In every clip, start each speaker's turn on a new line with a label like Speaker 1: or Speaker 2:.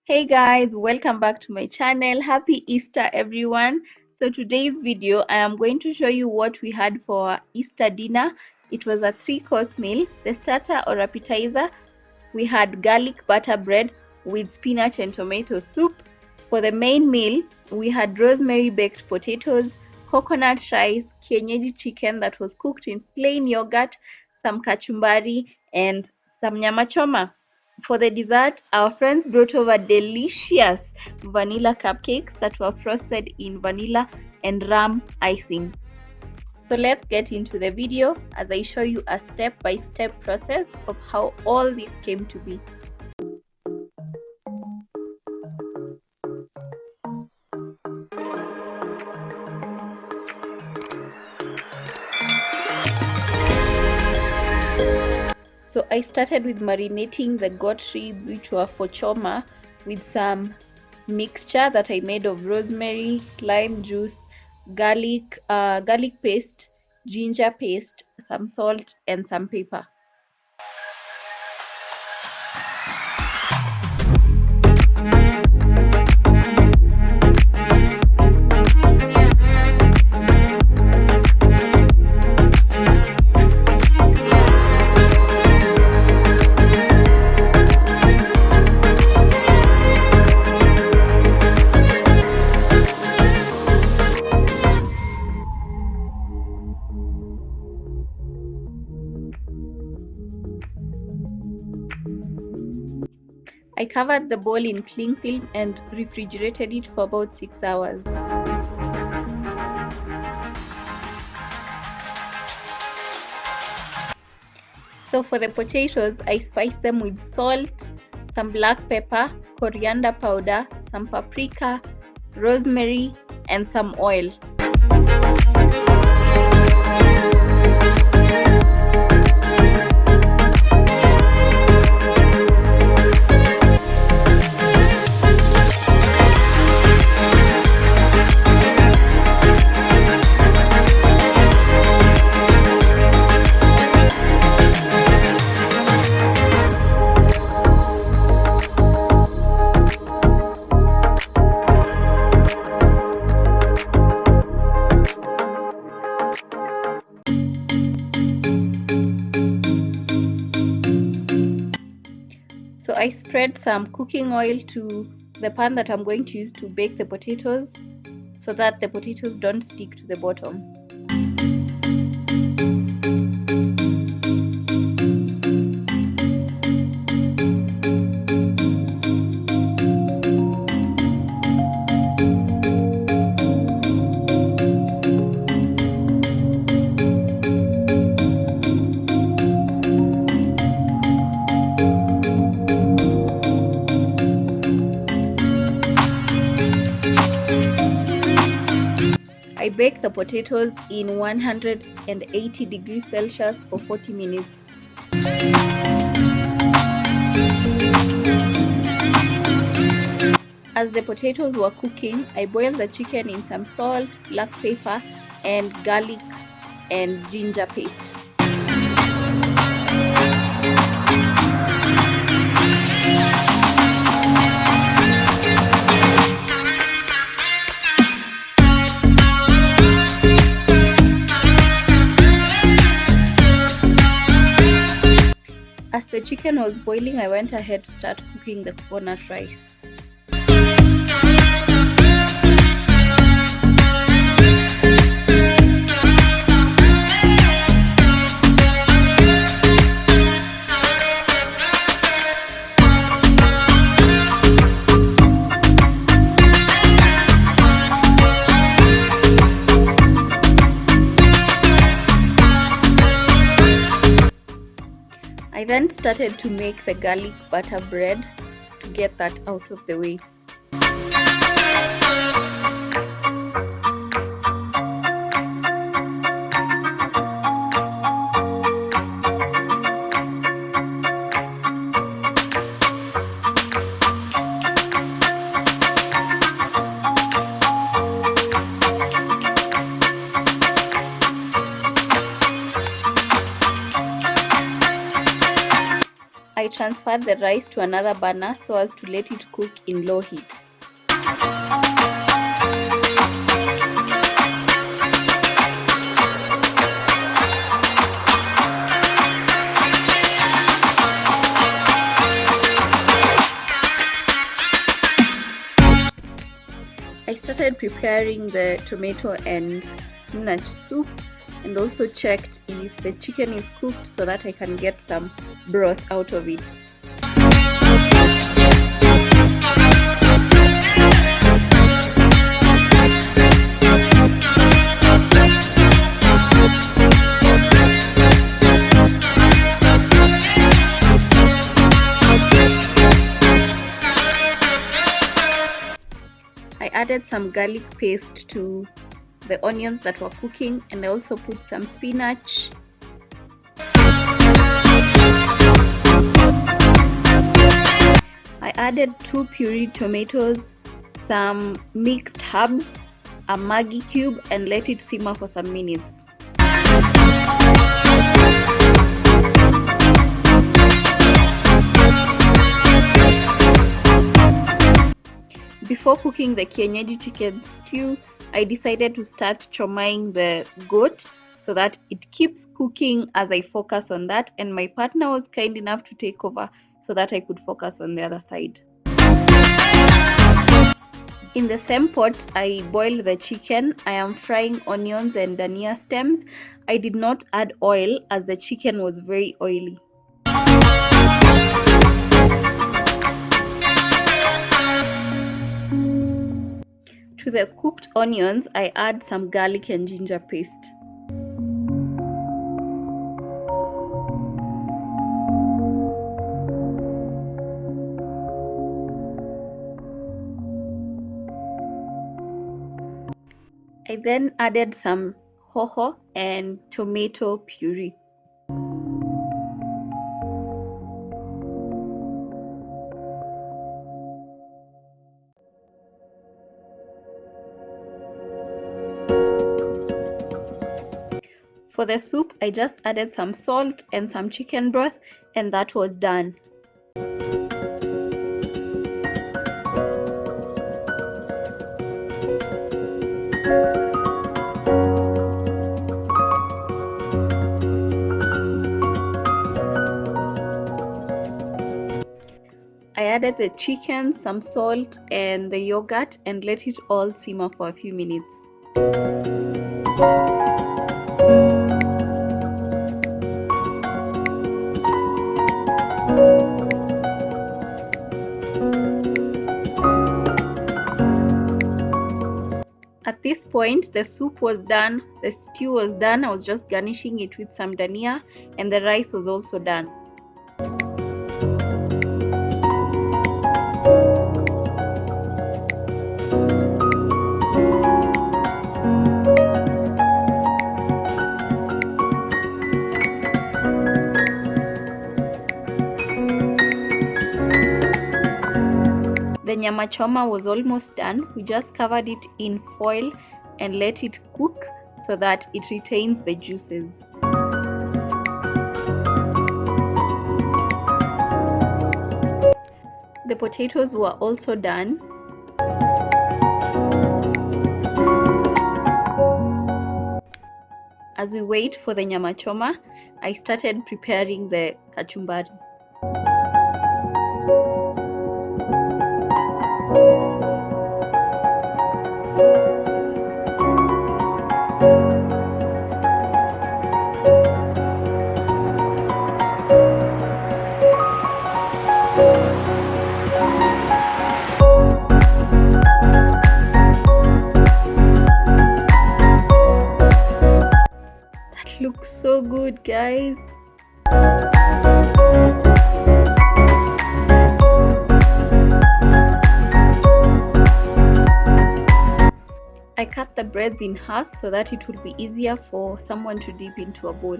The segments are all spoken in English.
Speaker 1: Hey guys, welcome back to my channel. Happy Easter everyone. So today's video I am going to show you what we had for our Easter dinner. It was a 3-course meal. The starter or appetizer, we had garlic butter bread with spinach and tomato soup. For the main meal, we had rosemary baked potatoes, coconut rice, Kienyeji chicken that was cooked in plain yogurt, some kachumbari and some Nyama choma. For the dessert, our friends brought over delicious vanilla cupcakes that were frosted in vanilla and rum icing. So let's get into the video as I show you a step-by-step process of how all this came to be. So I started with marinating the goat ribs, which were for choma, with some mixture that I made of rosemary, lime juice, garlic paste, ginger paste, some salt and some pepper. I covered the bowl in cling film and refrigerated it for about 6 hours. So for the potatoes, I spiced them with salt, some black pepper, coriander powder, some paprika, rosemary, and some oil. So I spread some cooking oil to the pan that I'm going to use to bake the potatoes so that the potatoes don't stick to the bottom. I bake the potatoes in 180 degrees Celsius for 40 minutes. As the potatoes were cooking, I boiled the chicken in some salt, black pepper, and garlic and ginger paste. As the chicken was boiling, I went ahead to start cooking the coconut rice. I then started to make the garlic butter bread to get that out of the way. I transferred the rice to another burner so as to let it cook in low heat. I started preparing the tomato and spinach soup, and also checked if the chicken is cooked so that I can get some broth out of it. I added some garlic paste to the onions that were cooking, and I also put some spinach. I added 2 pureed tomatoes, some mixed herbs, a Maggi cube, and let it simmer for some minutes. Before cooking the Kienyeji chicken stew, I decided to start chomaing the goat so that it keeps cooking as I focus on that, and my partner was kind enough to take over so that I could focus on the other side. In the same pot, I boiled the chicken. I am frying onions and dania stems. I did not add oil as the chicken was very oily. To the cooked onions, I add some garlic and ginger paste. I then added some hoho and tomato puree. For the soup, I just added some salt and some chicken broth, and that was done. I added the chicken, some salt, and the yogurt, and let it all simmer for a few minutes. At this point, the soup was done, the stew was done. I was just garnishing it with some dania, and the rice was also done. The nyama choma was almost done. We just covered it in foil and let it cook so that it retains the juices. The potatoes were also done. As we wait for the nyama choma, I started preparing the kachumbari. Looks so good, guys. I cut the breads in half so that it would be easier for someone to dip into a bowl.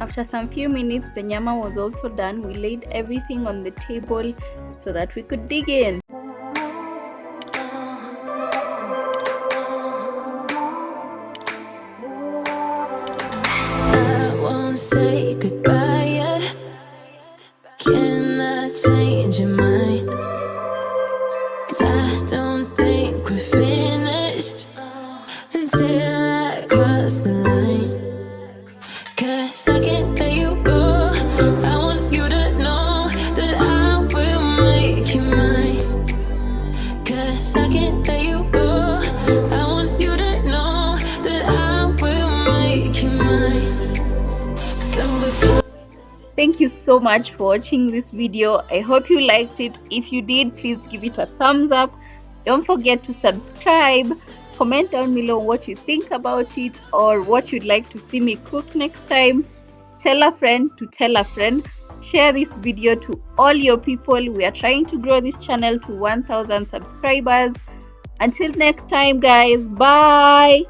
Speaker 1: After some few minutes, the nyama was also done. We laid everything on the table so that we could dig in.
Speaker 2: say goodbye yet. Can I change your mind? 'Cause I don't think we're finished until I cross the line. 'Cause I can't let you go. I want you to know that I will make you mine. 'Cause I can't let you go. I want you to know that I will make you mine. So before
Speaker 1: Thank you so much for watching this video. I hope you liked it. If you did, please give it a thumbs up. Don't forget to subscribe. Comment down below what you think about it or what you'd like to see me cook next time. Tell a friend to tell a friend. Share this video to all your people. We are trying to grow this channel to 1,000 subscribers. Until next time, guys. Bye.